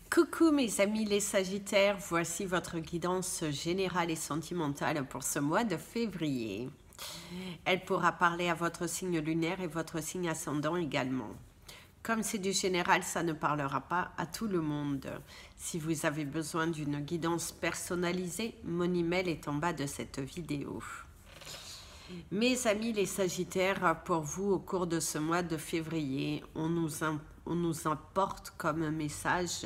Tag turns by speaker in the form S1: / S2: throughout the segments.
S1: Coucou mes amis les Sagittaires, voici votre guidance générale et sentimentale pour ce mois de février. Elle pourra parler à votre signe lunaire et votre signe ascendant également. Comme c'est du général, ça ne parlera pas à tout le monde. Si vous avez besoin d'une guidance personnalisée, mon email est en bas de cette vidéo. Mes amis les Sagittaires, pour vous au cours de ce mois de février, on nous apporte comme un message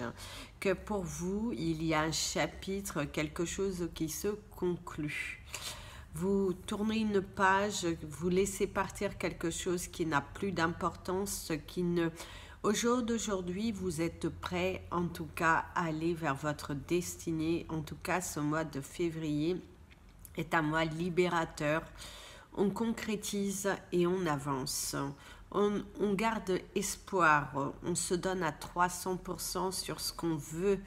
S1: que pour vous, il y a un chapitre, quelque chose qui se conclut. Vous tournez une page, vous laissez partir quelque chose qui n'a plus d'importance, qui ne... Au jour d'aujourd'hui, vous êtes prêt en tout cas à aller vers votre destinée. En tout cas, ce mois de février est un mois libérateur. On concrétise et on avance. On garde espoir, on se donne à 300% sur ce qu'on veut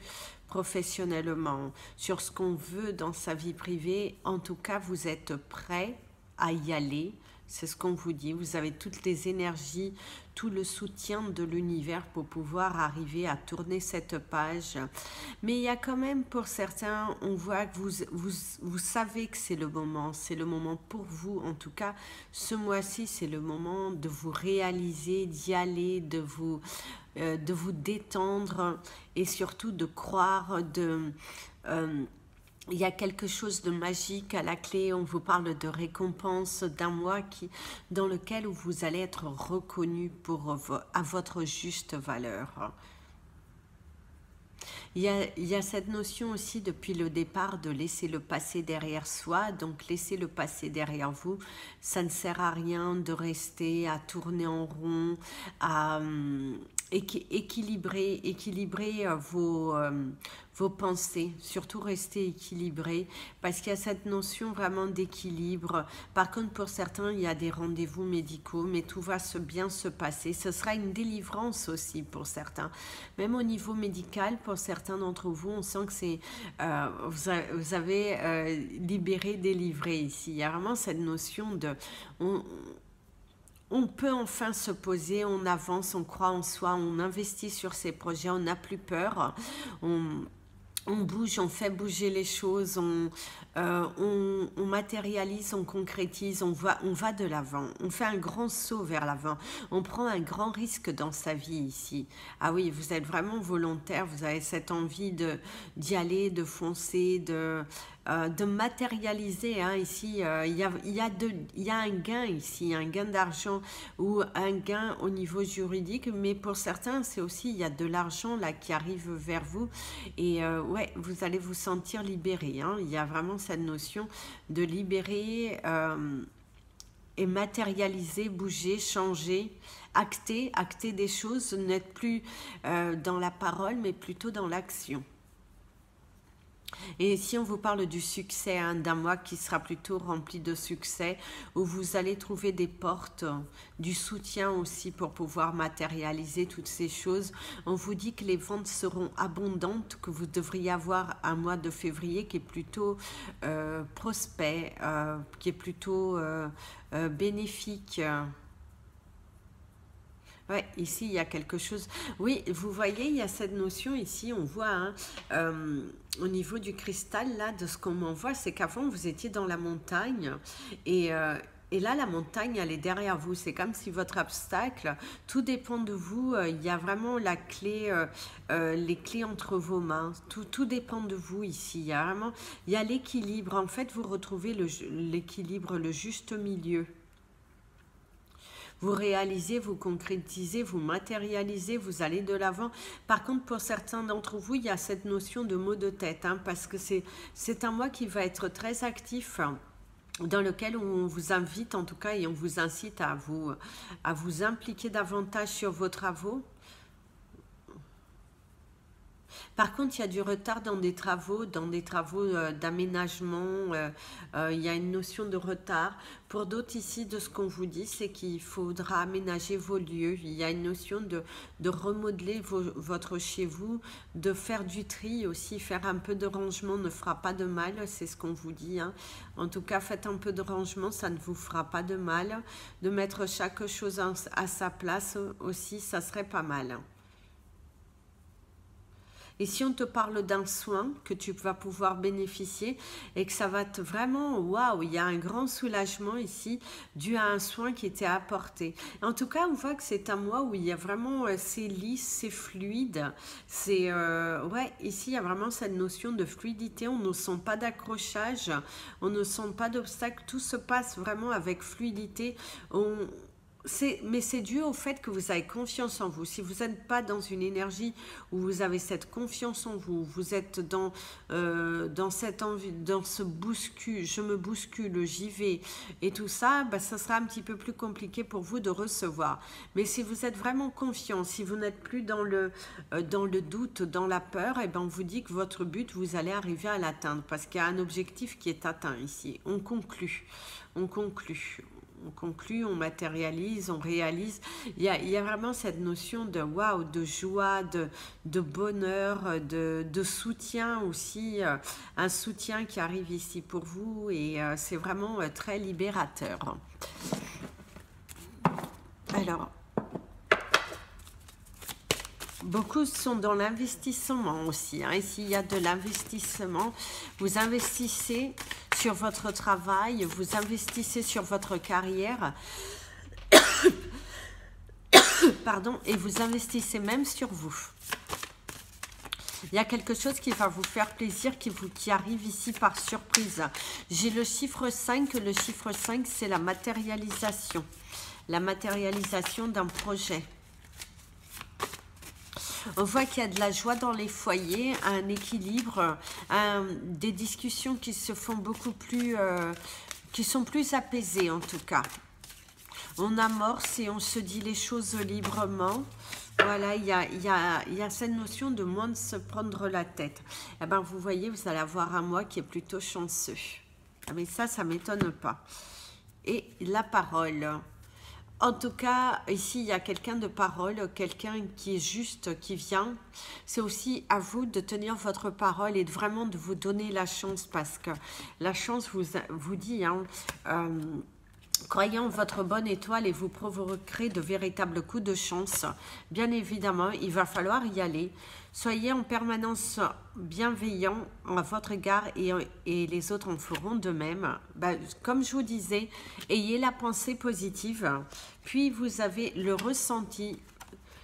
S1: professionnellement, sur ce qu'on veut dans sa vie privée. En tout cas, vous êtes prêt à y aller. C'est ce qu'on vous dit. Vous avez toutes les énergies, tout le soutien de l'univers pour pouvoir arriver à tourner cette page. Mais il y a quand même pour certains, on voit que vous savez que c'est le moment pour vous. En tout cas, ce mois-ci, c'est le moment de vous réaliser, d'y aller, de vous détendre et surtout de croire, il y a quelque chose de magique à la clé. On vous parle de récompense d'un mois dans lequel vous allez être reconnu à votre juste valeur. Il y a cette notion aussi depuis le départ de laisser le passé derrière soi. Donc laisser le passé derrière vous, ça ne sert à rien de rester à tourner en rond, à équilibrer vos pensées, surtout rester équilibré parce qu'il y a cette notion vraiment d'équilibre. Par contre, pour certains, il y a des rendez-vous médicaux, mais tout va bien se passer. Ce sera une délivrance aussi pour certains. Même au niveau médical, pour certains d'entre vous, on sent que c'est vous avez libéré, délivré ici. Il y a vraiment cette notion de... On peut enfin se poser, on avance, on croit en soi, on investit sur ses projets, on n'a plus peur, on bouge, on fait bouger les choses, on matérialise, on concrétise, on va de l'avant, on fait un grand saut vers l'avant, on prend un grand risque dans sa vie ici. Ah oui, vous êtes vraiment volontaire, vous avez cette envie d'y aller, de foncer, de matérialiser. Hein. Ici, il y a un gain ici, un gain d'argent ou un gain au niveau juridique, mais pour certains, c'est aussi, il y a de l'argent là qui arrive vers vous et ouais, vous allez vous sentir libéré. Hein. Il y a vraiment cette notion de libérer et matérialiser, bouger, changer, acter des choses, n'être plus dans la parole, mais plutôt dans l'action. Et si on vous parle du succès, hein, d'un mois qui sera plutôt rempli de succès, où vous allez trouver des portes, du soutien aussi pour pouvoir matérialiser toutes ces choses, on vous dit que les ventes seront abondantes, que vous devriez avoir un mois de février qui est plutôt prospère, qui est plutôt bénéfique. Ouais, ici, il y a quelque chose... Oui, vous voyez, il y a cette notion ici, on voit, hein, au niveau du cristal, là, de ce qu'on m'envoie, c'est qu'avant, vous étiez dans la montagne et là, la montagne, elle est derrière vous. C'est comme si votre obstacle, tout dépend de vous. Il y a vraiment la clé, les clés entre vos mains. Tout dépend de vous ici. Il y a l'équilibre. En fait, vous retrouvez l'équilibre, le juste milieu. Vous réalisez, vous concrétisez, vous matérialisez, vous allez de l'avant. Par contre, pour certains d'entre vous, il y a cette notion de maux de tête, hein, parce que c'est un mois qui va être très actif, dans lequel on vous invite en tout cas et on vous incite à vous impliquer davantage sur vos travaux. Par contre, il y a du retard dans des travaux d'aménagement. Il y a une notion de retard. Pour d'autres ici, de ce qu'on vous dit, c'est qu'il faudra aménager vos lieux. Il y a une notion de remodeler votre chez vous, de faire du tri aussi. Faire un peu de rangement ne fera pas de mal, c'est ce qu'on vous dit. Hein. En tout cas, faites un peu de rangement, ça ne vous fera pas de mal. De mettre chaque chose à sa place aussi, ça serait pas mal. Ici, on te parle d'un soin que tu vas pouvoir bénéficier et que ça va te vraiment, waouh, il y a un grand soulagement ici dû à un soin qui était apporté. En tout cas, on voit que c'est un mois où il y a vraiment, c'est lisse, c'est fluide. C'est, ouais, ici, il y a vraiment cette notion de fluidité. On ne sent pas d'accrochage, on ne sent pas d'obstacle. Tout se passe vraiment avec fluidité. Mais c'est dû au fait que vous avez confiance en vous. Si vous n'êtes pas dans une énergie où vous avez cette confiance en vous, vous êtes dans cette envie, dans ce bouscule, je me bouscule, j'y vais, et tout ça, bah, ça sera un petit peu plus compliqué pour vous de recevoir. Mais si vous êtes vraiment confiant, si vous n'êtes plus dans le doute, dans la peur, et ben on vous dit que votre but, vous allez arriver à l'atteindre, parce qu'il y a un objectif qui est atteint ici. On conclut, on conclut. On conclut, on matérialise, on réalise. Il y a vraiment cette notion de waouh, de joie, de bonheur, de soutien aussi. Un soutien qui arrive ici pour vous et c'est vraiment très libérateur. Alors, beaucoup sont dans l'investissement aussi. Hein. Ici, il y a de l'investissement. Vous investissez sur votre travail, vous investissez sur votre carrière, pardon, et vous investissez même sur vous. Il y a quelque chose qui va vous faire plaisir, qui arrive ici par surprise. J'ai le chiffre 5. Le chiffre 5, c'est la matérialisation. La matérialisation d'un projet. On voit qu'il y a de la joie dans les foyers, un équilibre, des discussions qui se font beaucoup plus, qui sont plus apaisées en tout cas. On amorce et on se dit les choses librement. Voilà, il y a cette notion de moins de se prendre la tête. Eh ben, vous voyez, vous allez avoir un mois qui est plutôt chanceux. Mais ça ne m'étonne pas. Et la parole. En tout cas, ici, il y a quelqu'un de parole, quelqu'un qui est juste, qui vient. C'est aussi à vous de tenir votre parole et vraiment de vous donner la chance parce que la chance vous dit, hein, croyez en votre bonne étoile et vous provoquerez de véritables coups de chance. Bien évidemment, il va falloir y aller. Soyez en permanence bienveillant à votre égard et les autres en feront de même. Ben, comme je vous disais, ayez la pensée positive, puis vous avez le ressenti.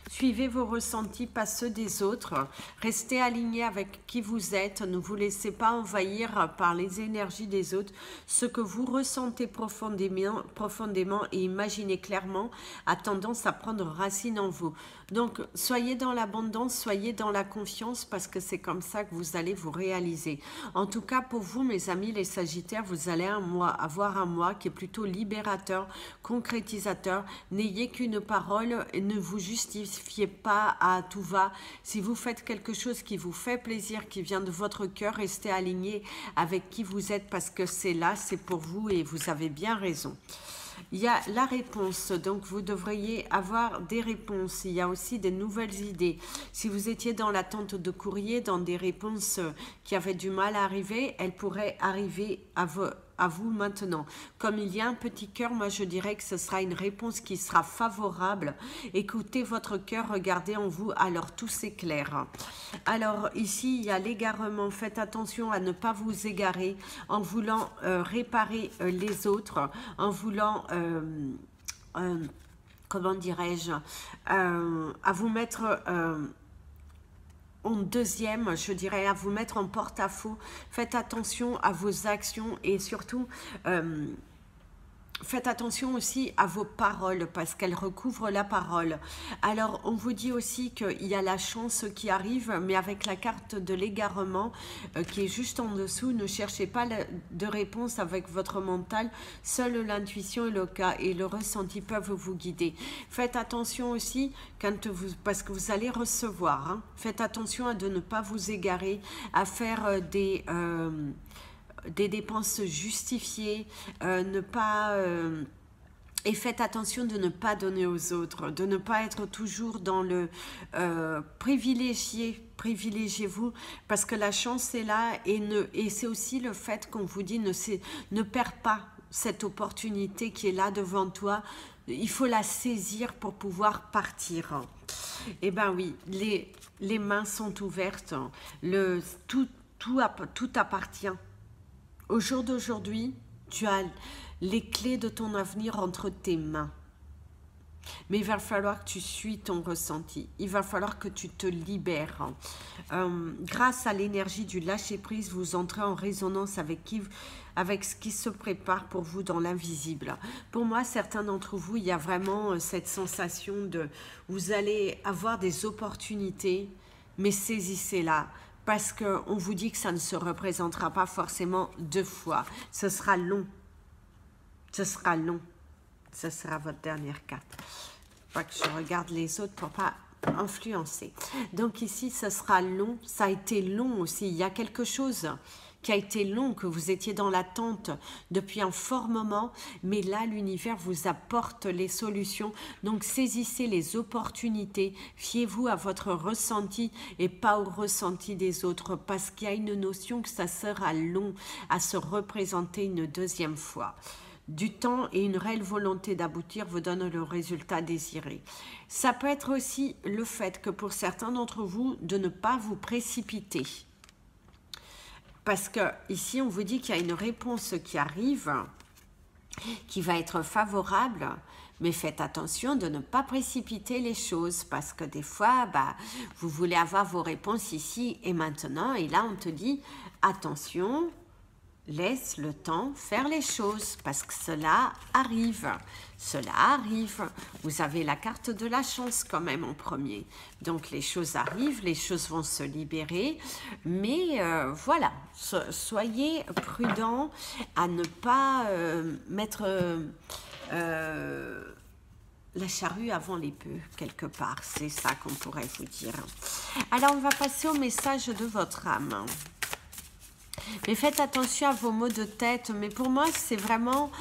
S1: Suivez vos ressentis, pas ceux des autres. Restez aligné avec qui vous êtes. Ne vous laissez pas envahir par les énergies des autres. Ce que vous ressentez profondément et imaginez clairement a tendance à prendre racine en vous. Donc, soyez dans l'abondance, soyez dans la confiance parce que c'est comme ça que vous allez vous réaliser. En tout cas, pour vous, mes amis, les Sagittaires, vous allez avoir un mois qui est plutôt libérateur, concrétisateur. N'ayez qu'une parole et ne vous justifiez pas à tout va. Si vous faites quelque chose qui vous fait plaisir, qui vient de votre cœur, restez aligné avec qui vous êtes parce que c'est là, c'est pour vous et vous avez bien raison. Il y a la réponse, donc vous devriez avoir des réponses. Il y a aussi des nouvelles idées. Si vous étiez dans l'attente de courrier, dans des réponses qui avaient du mal à arriver, elles pourraient arriver à vous maintenant. Comme il y a un petit cœur, moi je dirais que ce sera une réponse qui sera favorable. Écoutez votre cœur, regardez en vous, alors tout s'éclaire. Alors ici, il y a l'égarement. Faites attention à ne pas vous égarer en voulant réparer les autres, en voulant... comment dirais-je, à vous mettre en deuxième, je dirais, à vous mettre en porte-à-faux. Faites attention à vos actions et surtout, faites attention aussi à vos paroles parce qu'elles recouvrent la parole. Alors, on vous dit aussi qu'il y a la chance qui arrive, mais avec la carte de l'égarement qui est juste en dessous, ne cherchez pas de réponse avec votre mental. Seule l'intuition et le ressenti peuvent vous guider. Faites attention aussi parce que vous allez recevoir. Hein. Faites attention à de ne pas vous égarer, à faire des dépenses justifiées, et faites attention de ne pas donner aux autres, de ne pas être toujours dans le privilégiez-vous parce que la chance est là et c'est aussi le fait qu'on vous dit ne perds pas cette opportunité qui est là devant toi, il faut la saisir pour pouvoir partir. Eh bien oui, les mains sont ouvertes. Tout appartient. Au jour d'aujourd'hui, tu as les clés de ton avenir entre tes mains. Mais il va falloir que tu suis ton ressenti. Il va falloir que tu te libères. Grâce à l'énergie du lâcher-prise, vous entrez en résonance avec ce qui se prépare pour vous dans l'invisible. Pour moi, certains d'entre vous, il y a vraiment cette sensation de... Vous allez avoir des opportunités, mais saisissez-la. Parce qu'on vous dit que ça ne se représentera pas forcément 2 fois. Ce sera long. Ce sera long. Ce sera votre dernière carte. Pas que je regarde les autres pour pas influencer. Donc ici, ce sera long. Ça a été long aussi. Il y a quelque chose qui a été long, que vous étiez dans l'attente depuis un fort moment. Mais là, l'univers vous apporte les solutions. Donc saisissez les opportunités. Fiez-vous à votre ressenti et pas au ressenti des autres. Parce qu'il y a une notion que ça sera long à se représenter une 2e fois. Du temps et une réelle volonté d'aboutir vous donnent le résultat désiré. Ça peut être aussi le fait que pour certains d'entre vous, de ne pas vous précipiter. Parce que ici, on vous dit qu'il y a une réponse qui arrive, qui va être favorable, mais faites attention de ne pas précipiter les choses, parce que des fois, vous voulez avoir vos réponses ici et maintenant, et là, on te dit, attention, laisse le temps faire les choses parce que cela arrive. Cela arrive. Vous avez la carte de la chance quand même en premier. Donc les choses arrivent, les choses vont se libérer. Mais voilà, soyez prudents à ne pas mettre la charrue avant les bœufs quelque part. C'est ça qu'on pourrait vous dire. Alors on va passer au message de votre âme. Mais faites attention à vos maux de tête. Mais pour moi, c'est vraiment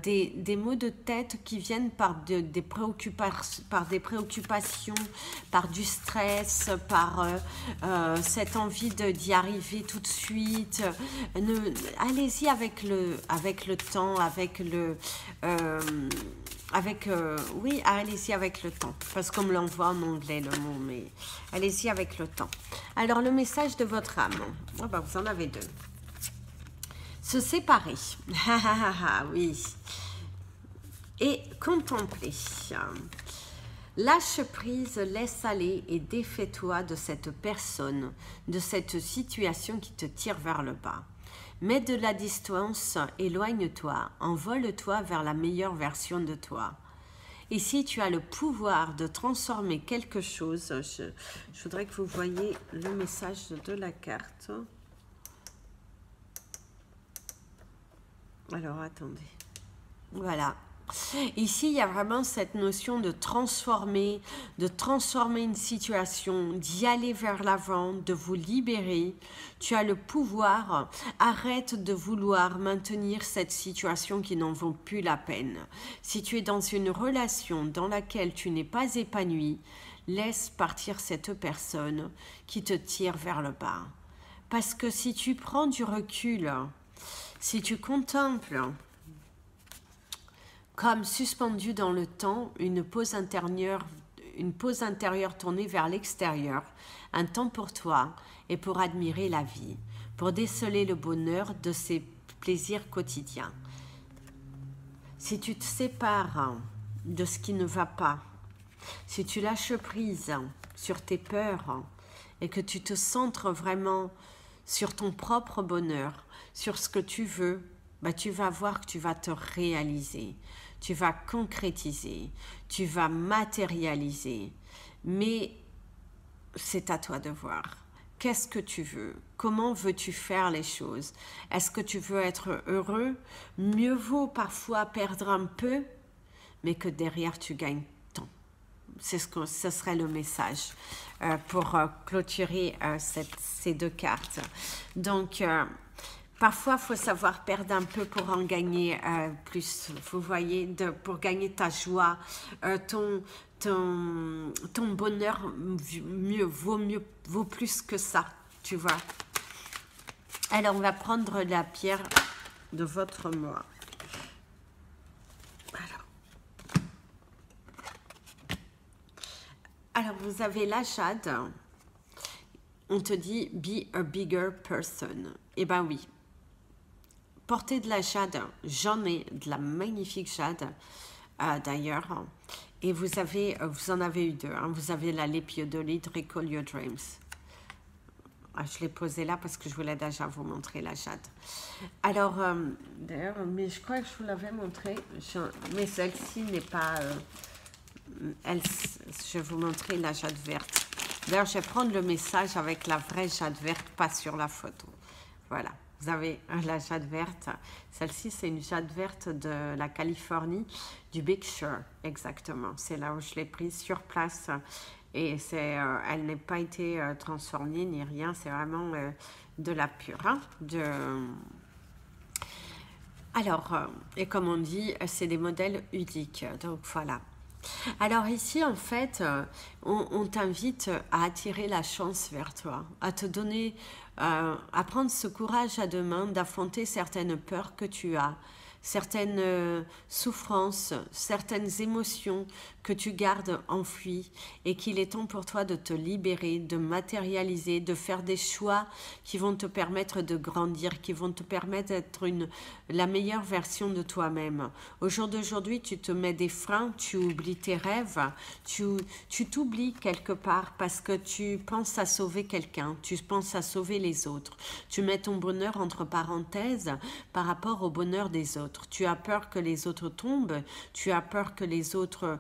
S1: des maux de tête qui viennent par des préoccupations, par du stress, par cette envie d'y arriver tout de suite. Allez-y avec le temps, oui, allez-y avec le temps, parce qu'on me l'envoie en anglais le mot, mais allez-y avec le temps. Alors, le message de votre âme, vous en avez 2. Se séparer, oui, et contempler. Lâche prise, laisse aller et défais-toi de cette personne, de cette situation qui te tire vers le bas. Mets de la distance, éloigne-toi, envole-toi vers la meilleure version de toi. Et si tu as le pouvoir de transformer quelque chose, je voudrais que vous voyez le message de la carte. Alors, attendez. Voilà. Ici, il y a vraiment cette notion de transformer une situation, d'y aller vers l'avant, de vous libérer. Tu as le pouvoir. Arrête de vouloir maintenir cette situation qui n'en vaut plus la peine. Si tu es dans une relation dans laquelle tu n'es pas épanoui, laisse partir cette personne qui te tire vers le bas. Parce que si tu prends du recul, si tu contemples comme suspendu dans le temps, une pause intérieure tournée vers l'extérieur, un temps pour toi et pour admirer la vie, pour déceler le bonheur de ses plaisirs quotidiens. Si tu te sépares de ce qui ne va pas, si tu lâches prise sur tes peurs et que tu te centres vraiment sur ton propre bonheur, sur ce que tu veux, tu vas voir que tu vas te réaliser. Tu vas concrétiser, tu vas matérialiser, mais c'est à toi de voir. Qu'est-ce que tu veux? Comment veux-tu faire les choses? Est-ce que tu veux être heureux? Mieux vaut parfois perdre un peu, mais que derrière tu gagnes tant. Ce serait le message pour clôturer ces 2 cartes. Donc, parfois, il faut savoir perdre un peu pour en gagner plus. Vous voyez, pour gagner ta joie, ton bonheur vaut plus que ça, tu vois. Alors, on va prendre la pierre de votre moi. Alors, vous avez la jade. On te dit, be a bigger person. Eh ben oui. Portez de la jade. J'en ai de la magnifique jade, d'ailleurs. Et vous en avez eu deux. Hein. Vous avez la lépiodolite, Recall Your Dreams. Je l'ai posée là parce que je voulais déjà vous montrer la jade. Alors, d'ailleurs, mais je crois que je vous l'avais montré. Mais celle-ci n'est pas... je vais vous montrer la jade verte. D'ailleurs, je vais prendre le message avec la vraie jade verte, pas sur la photo. Voilà, vous avez la jade verte. Celle-ci, c'est une jade verte de la Californie, du Big Sur, exactement. C'est là où je l'ai prise sur place. Et elle n'a pas été transformée ni rien. C'est vraiment de la pure. Hein, Alors, et comme on dit, c'est des modèles uniques. Donc, voilà. Alors ici, en fait, on t'invite à attirer la chance vers toi, à te donner, à prendre ce courage à deux mains d'affronter certaines peurs que tu as, certaines souffrances, certaines émotions que tu gardes enfouies et qu'il est temps pour toi de te libérer, de matérialiser, de faire des choix qui vont te permettre de grandir, qui vont te permettre d'être la meilleure version de toi-même. Au jour d'aujourd'hui, tu te mets des freins, tu oublies tes rêves, tu t'oublies quelque part parce que tu penses à sauver quelqu'un, tu penses à sauver les autres. Tu mets ton bonheur entre parenthèses par rapport au bonheur des autres. Tu as peur que les autres tombent, tu as peur que les autres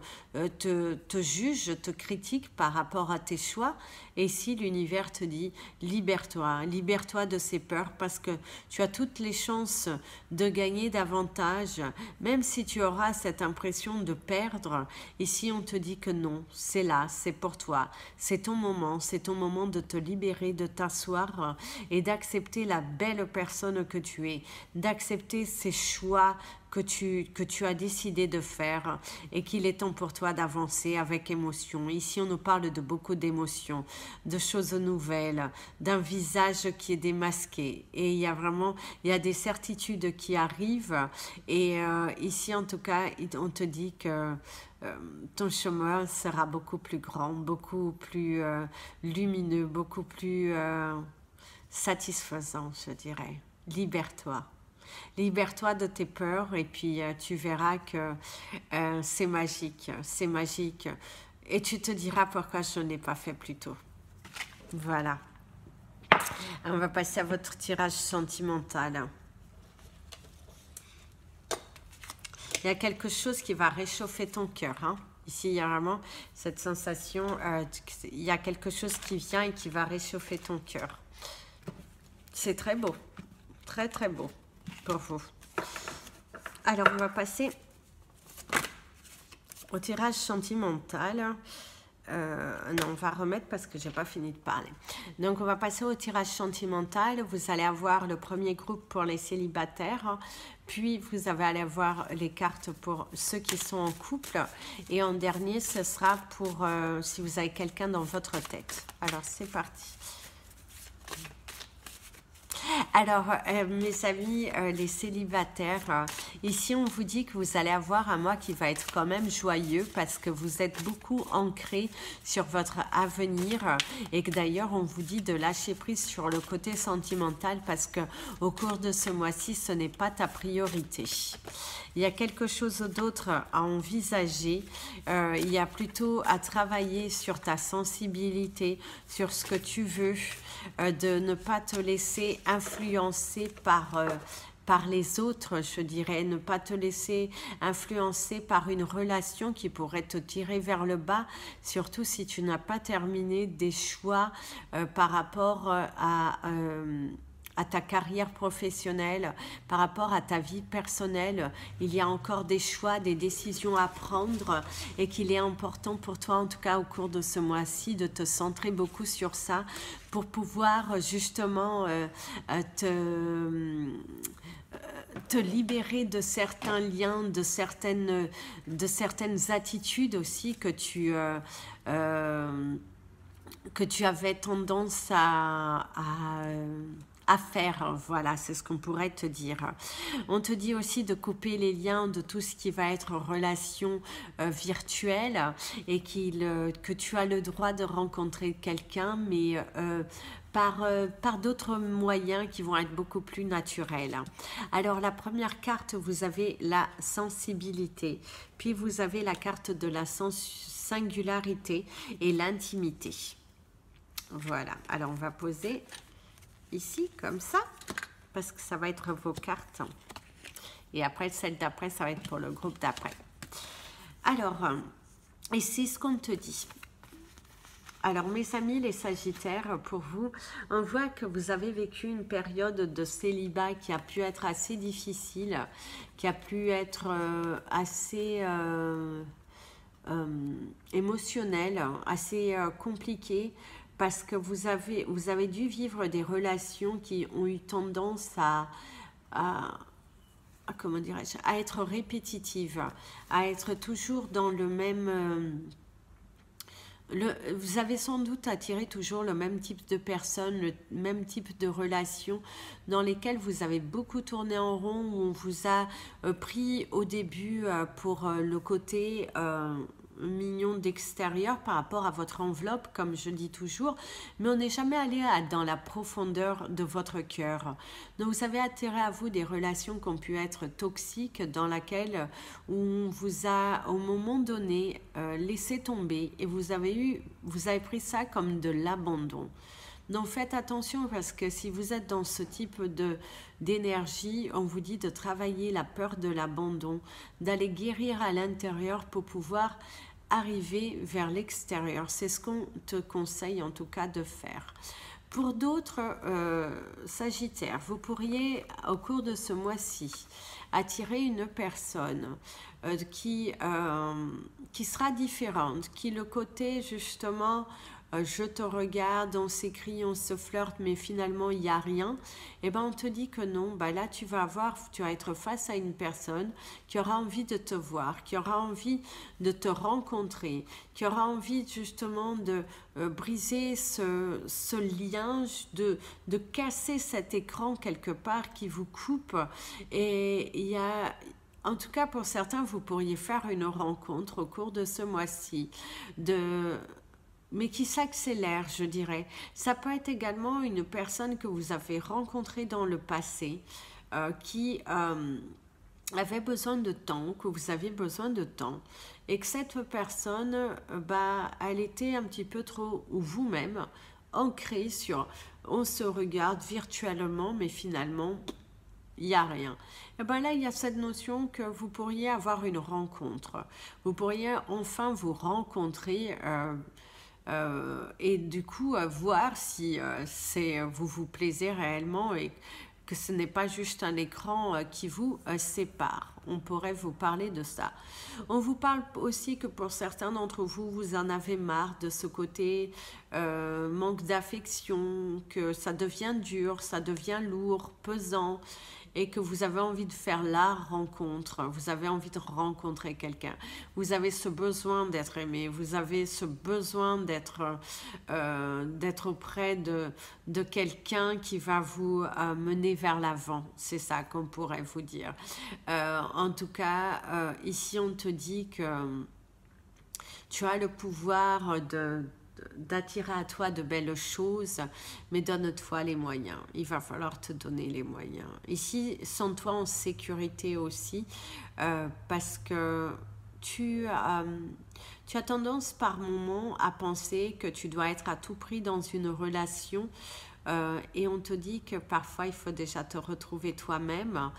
S1: te jugent, te critiquent par rapport à tes choix. Et si l'univers te dit libère-toi, libère-toi de ces peurs parce que tu as toutes les chances de gagner davantage, même si tu auras cette impression de perdre. Ici, on te dit que non, c'est là, c'est pour toi, c'est ton moment de te libérer, de t'asseoir et d'accepter la belle personne que tu es, d'accepter ces choix que tu as décidé de faire et qu'il est temps pour toi d'avancer avec émotion. Ici, on nous parle de beaucoup d'émotions, de choses nouvelles, d'un visage qui est démasqué. Et il y a des certitudes qui arrivent. Et ici, en tout cas, on te dit que ton chemin sera beaucoup plus grand, beaucoup plus lumineux, beaucoup plus satisfaisant, je dirais. Libère-toi. Libère-toi de tes peurs et puis tu verras que c'est magique, c'est magique. Et tu te diras pourquoi je ne l'ai pas fait plus tôt. Voilà. On va passer à votre tirage sentimental. Il y a quelque chose qui va réchauffer ton cœur. Hein. Ici, il y a vraiment cette sensation, il y a quelque chose qui vient et qui va réchauffer ton cœur. C'est très beau, très très beau. Pour vous. Alors, on va passer au tirage sentimental. Non, on va remettre parce que j'ai pas fini de parler. Donc, on va passer au tirage sentimental. Vous allez avoir le premier groupe pour les célibataires. Puis, vous allez avoir les cartes pour ceux qui sont en couple. Et en dernier, ce sera pour si vous avez quelqu'un dans votre tête. Alors, c'est parti. Alors, mes amis, les célibataires, ici, on vous dit que vous allez avoir un mois qui va être quand même joyeux parce que vous êtes beaucoup ancré sur votre avenir et que d'ailleurs, on vous dit de lâcher prise sur le côté sentimental parce que au cours de ce mois-ci, ce n'est pas ta priorité. Il y a quelque chose d'autre à envisager. Il y a plutôt à travailler sur ta sensibilité, sur ce que tu veux, de ne pas te laisser influencer par les autres, je dirais, ne pas te laisser influencer par une relation qui pourrait te tirer vers le bas, surtout si tu n'as pas terminé des choix par rapport à ta carrière professionnelle, par rapport à ta vie personnelle. Il y a encore des choix, des décisions à prendre et qu'il est important pour toi, en tout cas au cours de ce mois-ci, de te centrer beaucoup sur ça pour pouvoir justement te libérer de certains liens, de certaines attitudes aussi que tu avais tendance à à faire, voilà, c'est ce qu'on pourrait te dire. On te dit aussi de couper les liens de tout ce qui va être relation virtuelle et que tu as le droit de rencontrer quelqu'un, mais par d'autres moyens qui vont être beaucoup plus naturels. Alors la première carte, vous avez la sensibilité, puis vous avez la carte de la singularité et l'intimité. Voilà, alors on va poser ici comme ça, parce que ça va être vos cartes. Et après, celle d'après, ça va être pour le groupe d'après. Alors, et c'est ce qu'on te dit. Alors, mes amis, les Sagittaires, pour vous, on voit que vous avez vécu une période de célibat qui a pu être assez difficile, qui a pu être assez émotionnelle, assez compliquée, parce que vous avez dû vivre des relations qui ont eu tendance comment dirais-je, à être répétitives, à être toujours dans le même... vous avez sans doute attiré toujours le même type de personnes, le même type de relations dans lesquelles vous avez beaucoup tourné en rond, où on vous a pris au début pour le côté mignon d'extérieur par rapport à votre enveloppe, comme je dis toujours, mais on n'est jamais allé dans la profondeur de votre cœur. Donc vous avez attiré à vous des relations qui ont pu être toxiques, dans laquelle on vous a au moment donné laissé tomber et vous avez pris ça comme de l'abandon. Donc faites attention, parce que si vous êtes dans ce type d'énergie, on vous dit de travailler la peur de l'abandon, d'aller guérir à l'intérieur pour pouvoir arriver vers l'extérieur. C'est ce qu'on te conseille en tout cas de faire. Pour d'autres Sagittaires, vous pourriez au cours de ce mois-ci attirer une personne qui sera différente, qui le côté justement je te regarde, on s'écrit, on se flirte, mais finalement il n'y a rien, et ben on te dit que non, ben là tu vas être face à une personne qui aura envie de te voir, qui aura envie de te rencontrer, qui aura envie justement de briser ce lien, de casser cet écran quelque part qui vous coupe. Et il y a... En tout cas, pour certains, vous pourriez faire une rencontre au cours de ce mois-ci, mais qui s'accélère, je dirais. Ça peut être également une personne que vous avez rencontrée dans le passé, qui avait besoin de temps, que vous aviez besoin de temps, et que cette personne, elle était un petit peu trop, ou vous-même, ancrée sur on se regarde virtuellement, mais finalement, il n'y a rien. Et bien là, il y a cette notion que vous pourriez avoir une rencontre. Vous pourriez enfin vous rencontrer et du coup voir si vous vous plaisez réellement et que ce n'est pas juste un écran qui vous sépare. On pourrait vous parler de ça. On vous parle aussi que pour certains d'entre vous, vous en avez marre de ce côté manque d'affection, que ça devient dur, ça devient lourd, pesant, et que vous avez envie de faire la rencontre, vous avez envie de rencontrer quelqu'un, vous avez ce besoin d'être aimé, vous avez ce besoin d'être auprès de quelqu'un qui va vous mener vers l'avant, c'est ça qu'on pourrait vous dire. En tout cas, ici on te dit que tu as le pouvoir d'attirer à toi de belles choses, mais donne-toi les moyens. Il va falloir te donner les moyens. Ici, sens-toi en sécurité aussi, parce que tu as tendance par moment à penser que tu dois être à tout prix dans une relation, et on te dit que parfois il faut déjà te retrouver toi-même,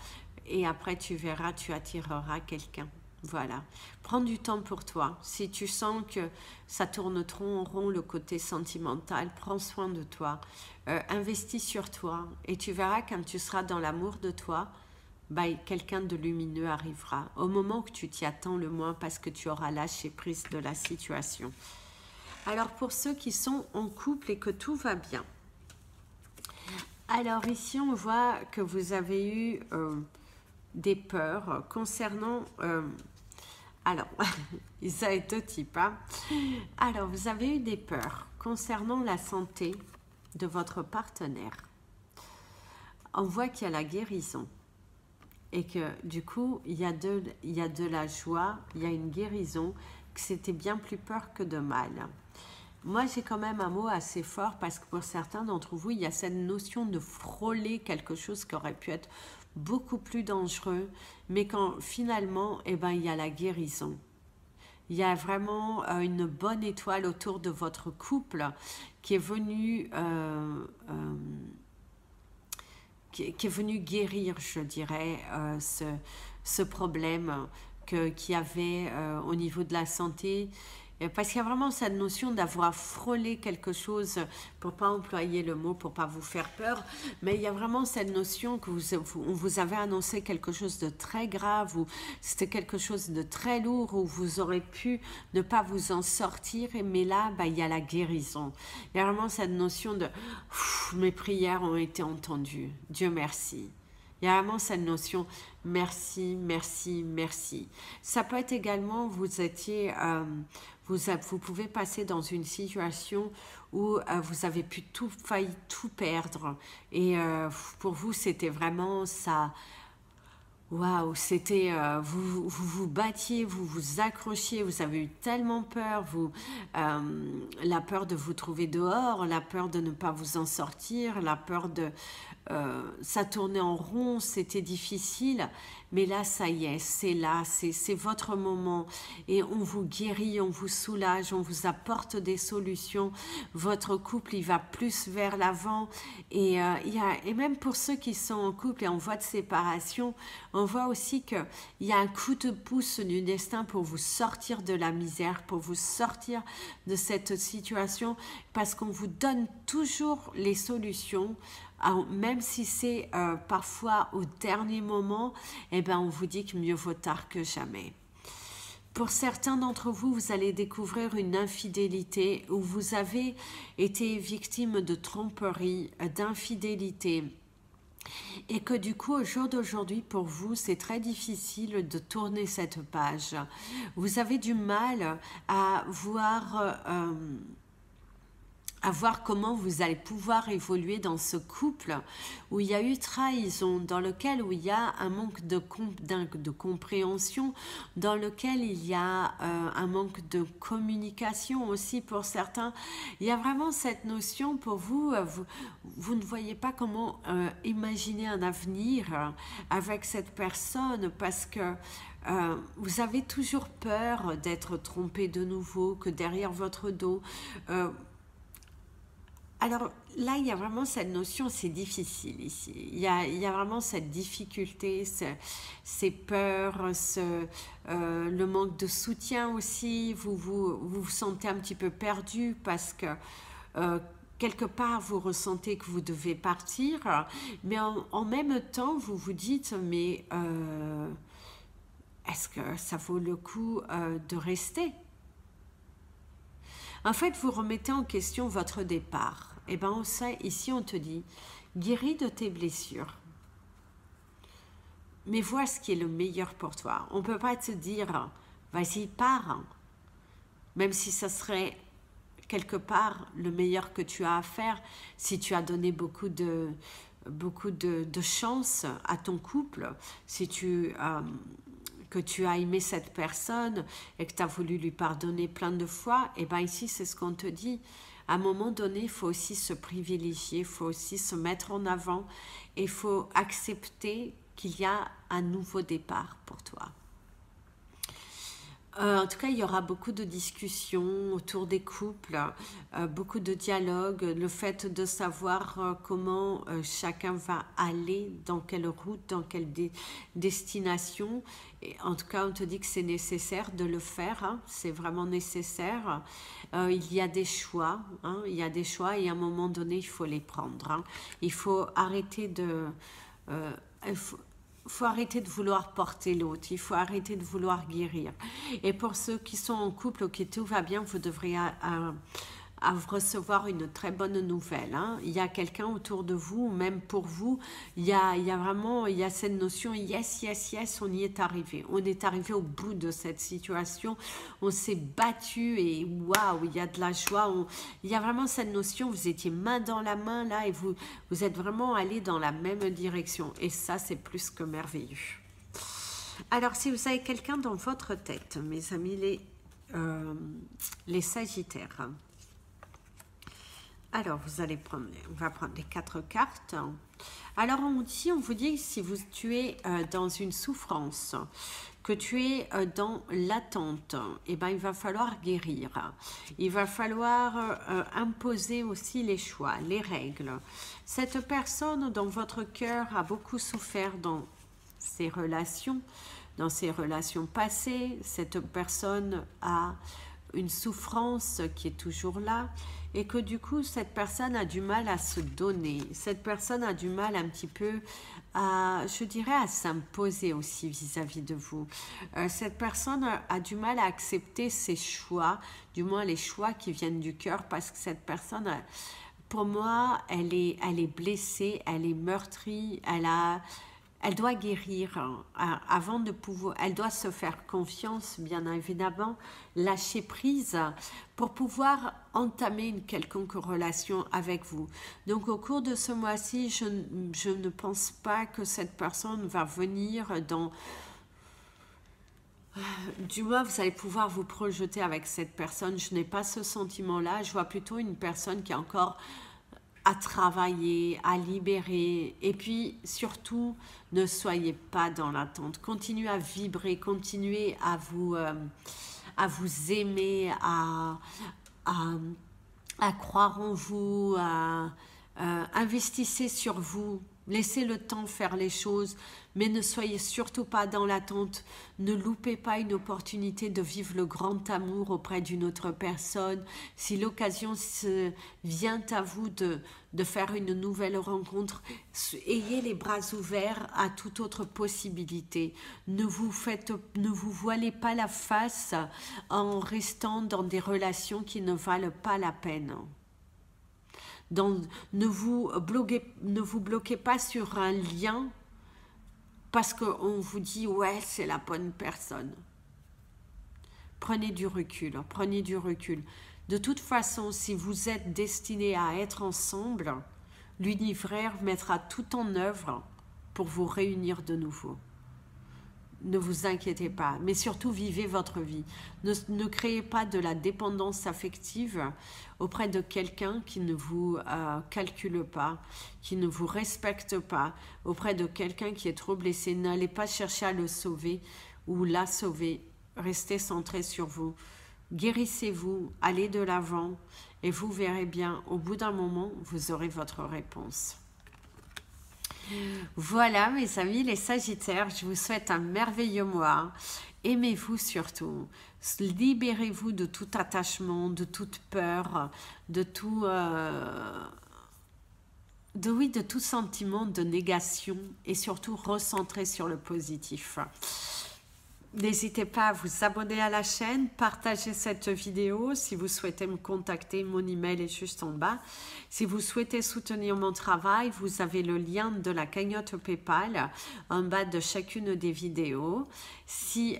S1: et après tu verras, tu attireras quelqu'un. Voilà, prends du temps pour toi. Si tu sens que ça tourne trop en rond le côté sentimental, prends soin de toi, investis sur toi, et tu verras quand tu seras dans l'amour de toi, quelqu'un de lumineux arrivera au moment que tu t'y attends le moins, parce que tu auras lâché prise de la situation. Alors pour ceux qui sont en couple et que tout va bien, alors ici on voit que vous avez eu des peurs concernant... alors, ça est deux types. Hein. Alors, vous avez eu des peurs concernant la santé de votre partenaire. on voit qu'il y a la guérison. Et que du coup, il y a de la joie, il y a une guérison, que c'était bien plus peur que de mal. Moi, j'ai quand même un mot assez fort parce que pour certains d'entre vous, il y a cette notion de frôler quelque chose qui aurait pu être beaucoup plus dangereux, mais quand finalement, eh ben, il y a la guérison. Il y a vraiment une bonne étoile autour de votre couple qui est venue qui est venu guérir, je dirais, ce problème qu'il y avait au niveau de la santé. Parce qu'il y a vraiment cette notion d'avoir frôlé quelque chose, pour ne pas employer le mot, pour ne pas vous faire peur, mais il y a vraiment cette notion que vous avez annoncé quelque chose de très grave, ou c'était quelque chose de très lourd, où vous aurez pu ne pas vous en sortir, mais là, il y a la guérison. Il y a vraiment cette notion de « mes prières ont été entendues, Dieu merci ». Il y a vraiment cette notion merci, merci, merci. Ça peut être également, vous étiez, vous pouvez passer dans une situation où vous avez failli tout perdre. Et pour vous, c'était vraiment ça. Waouh, c'était, vous battiez, vous vous accrochiez, vous avez eu tellement peur, la peur de vous trouver dehors, la peur de ne pas vous en sortir, la peur de... ça tournait en rond, c'était difficile, mais là, ça y est, c'est là, c'est votre moment, et on vous guérit, on vous soulage, on vous apporte des solutions, votre couple, il va plus vers l'avant, et même pour ceux qui sont en couple et en voie de séparation, on voit aussi qu'il y a un coup de pouce du destin pour vous sortir de la misère, pour vous sortir de cette situation, parce qu'on vous donne toujours les solutions, même si c'est parfois au dernier moment, eh ben on vous dit que mieux vaut tard que jamais. Pour certains d'entre vous, vous allez découvrir une infidélité où vous avez été victime de tromperie, d'infidélité. Et que du coup, au jour d'aujourd'hui, pour vous, c'est très difficile de tourner cette page. Vous avez du mal à voir comment vous allez pouvoir évoluer dans ce couple où il y a eu trahison, dans lequel où il y a un manque de compréhension, dans lequel il y a un manque de communication aussi pour certains. Il y a vraiment cette notion pour vous, vous ne voyez pas comment imaginer un avenir avec cette personne parce que vous avez toujours peur d'être trompé de nouveau, que derrière votre dos... Alors là, il y a vraiment cette notion, c'est difficile ici. Il y a vraiment cette difficulté, ces peurs, le manque de soutien aussi. Vous sentez un petit peu perdu parce que quelque part, vous ressentez que vous devez partir. Mais en même temps, vous vous dites, mais est-ce que ça vaut le coup de rester ? En fait, vous remettez en question votre départ. Eh bien, ici, on te dit, guéris de tes blessures. Mais vois ce qui est le meilleur pour toi. On ne peut pas te dire, vas-y, pars. Même si ça serait quelque part le meilleur que tu as à faire, si tu as donné beaucoup de chance à ton couple, si que tu as aimé cette personne et que tu as voulu lui pardonner plein de fois, et bien ici, c'est ce qu'on te dit. À un moment donné, il faut aussi se privilégier, il faut aussi se mettre en avant et il faut accepter qu'il y a un nouveau départ pour toi. En tout cas, il y aura beaucoup de discussions autour des couples, beaucoup de dialogues, le fait de savoir comment chacun va aller, dans quelle route, dans quelle destination. Et en tout cas, on te dit que c'est nécessaire de le faire, hein, c'est vraiment nécessaire. Il y a des choix, hein, il y a des choix et à un moment donné, il faut les prendre. Hein. Il faut arrêter de... faut arrêter de vouloir porter l'autre, il faut arrêter de vouloir guérir. Et pour ceux qui sont en couple ou qui tout va bien, vous devriez à recevoir une très bonne nouvelle. Hein. Il y a quelqu'un autour de vous, même pour vous, il y a vraiment cette notion, yes, yes, yes, on y est arrivé. On est arrivé au bout de cette situation, on s'est battu et waouh, il y a de la joie. Il y a vraiment cette notion, vous étiez main dans la main là et vous êtes vraiment allé dans la même direction. Et ça, c'est plus que merveilleux. Alors, si vous avez quelqu'un dans votre tête, mes amis, les Sagittaires. Alors, on va prendre les 4 cartes. Alors, on vous dit, si tu es dans une souffrance, que tu es dans l'attente, eh ben, il va falloir guérir. Il va falloir imposer aussi les choix, les règles. Cette personne dans votre cœur a beaucoup souffert dans ses relations passées. Cette personne a une souffrance qui est toujours là et que du coup cette personne a du mal à se donner, cette personne a du mal un petit peu à, je dirais, à s'imposer aussi vis-à-vis de vous. Cette personne a du mal à accepter ses choix, du moins les choix qui viennent du cœur, parce que cette personne, pour moi, elle est blessée, elle est meurtrie, elle doit guérir avant de pouvoir, elle doit se faire confiance, bien évidemment, lâcher prise pour pouvoir entamer une quelconque relation avec vous. Donc au cours de ce mois-ci, je ne pense pas que cette personne va venir dans... Du moins, vous allez pouvoir vous projeter avec cette personne. Je n'ai pas ce sentiment-là. Je vois plutôt une personne qui est encore... à travailler, à libérer, et puis surtout ne soyez pas dans l'attente, continuez à vibrer, continuez à vous aimer, à croire en vous, investissez sur vous, laissez le temps faire les choses, mais ne soyez surtout pas dans l'attente, ne loupez pas une opportunité de vivre le grand amour auprès d'une autre personne. Si l'occasion vient à vous de faire une nouvelle rencontre, ayez les bras ouverts à toute autre possibilité. Ne vous voilez pas la face en restant dans des relations qui ne valent pas la peine. Ne vous bloquez pas sur un lien parce qu'on vous dit « ouais, c'est la bonne personne ». Prenez du recul, prenez du recul. De toute façon, si vous êtes destinés à être ensemble, l'univers mettra tout en œuvre pour vous réunir de nouveau. Ne vous inquiétez pas, mais surtout vivez votre vie. Ne créez pas de la dépendance affective auprès de quelqu'un qui ne vous calcule pas, qui ne vous respecte pas, auprès de quelqu'un qui est trop blessé. N'allez pas chercher à le sauver ou la sauver. Restez centré sur vous. Guérissez-vous, allez de l'avant et vous verrez bien, au bout d'un moment, vous aurez votre réponse. Voilà mes amis les Sagittaires, je vous souhaite un merveilleux mois. Aimez-vous surtout, libérez-vous de tout attachement, de toute peur, de tout sentiment de négation et surtout recentrez sur le positif. N'hésitez pas à vous abonner à la chaîne, partagez cette vidéo. Si vous souhaitez me contacter, mon email est juste en bas. Si vous souhaitez soutenir mon travail, vous avez le lien de la cagnotte PayPal en bas de chacune des vidéos. Si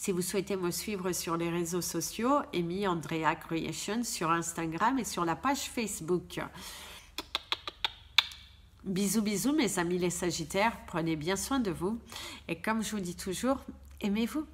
S1: vous souhaitez me suivre sur les réseaux sociaux, Amy Andrea Creation sur Instagram et sur la page Facebook. Bisous, bisous mes amis les Sagittaires, prenez bien soin de vous et comme je vous dis toujours, aimez-vous.